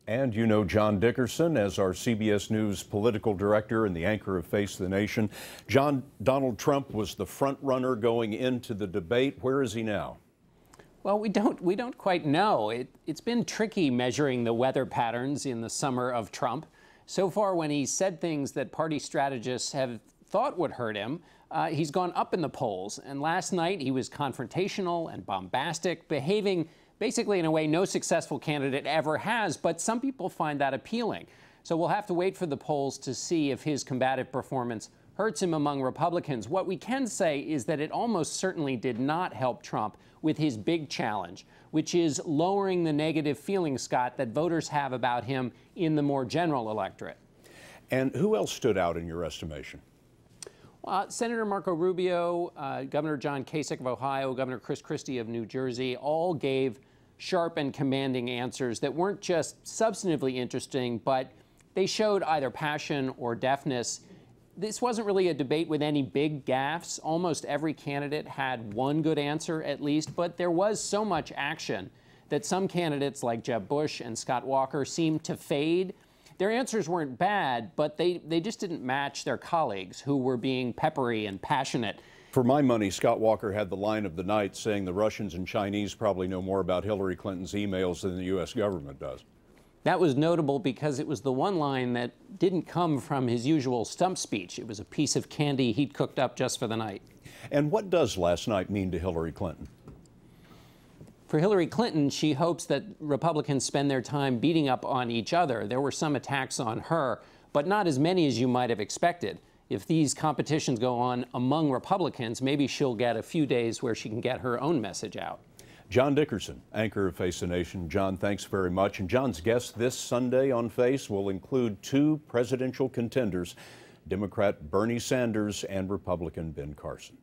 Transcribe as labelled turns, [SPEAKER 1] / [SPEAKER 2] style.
[SPEAKER 1] And you know John Dickerson as our CBS News political director and the anchor of Face the Nation. John, Donald Trump was the front runner going into the debate. Where is he now?
[SPEAKER 2] Well, we don't quite know. It's been tricky measuring the weather patterns in the summer of Trump. So far, when he said things that party strategists have thought would hurt him, he's gone up in the polls. And last night, he was confrontational and bombastic, behaving basically in a way no successful candidate ever has. But some people find that appealing. So we'll have to wait for the polls to see if his combative performance hurts him among Republicans. What we can say is that it almost certainly did not help Trump with his big challenge, which is lowering the negative feeling, Scott, that voters have about him in the more general electorate.
[SPEAKER 1] And who else stood out in your estimation?
[SPEAKER 2] Senator Marco Rubio, Governor John Kasich of Ohio, Governor Chris Christie of New Jersey, all gave sharp and commanding answers that weren't just substantively interesting, but they showed either passion or deafness. This wasn't really a debate with any big gaffes. Almost every candidate had one good answer at least, but there was so much action that some candidates like Jeb Bush and Scott Walker seemed to fade. Their answers weren't bad, but they just didn't match their colleagues who were being peppery and passionate.
[SPEAKER 1] For my money, Scott Walker had the line of the night saying the Russians and Chinese probably know more about Hillary Clinton's emails than the U.S. government does.
[SPEAKER 2] That was notable because it was the one line that didn't come from his usual stump speech. It was a piece of candy he'd cooked up just for the night.
[SPEAKER 1] And what does last night mean to Hillary Clinton?
[SPEAKER 2] For Hillary Clinton, she hopes that Republicans spend their time beating up on each other. There were some attacks on her, but not as many as you might have expected. If these competitions go on among Republicans, maybe she'll get a few days where she can get her own message out.
[SPEAKER 1] John Dickerson, anchor of Face the Nation. John, thanks very much. And John's guest this Sunday on Face will include two presidential contenders, Democrat Bernie Sanders and Republican Ben Carson.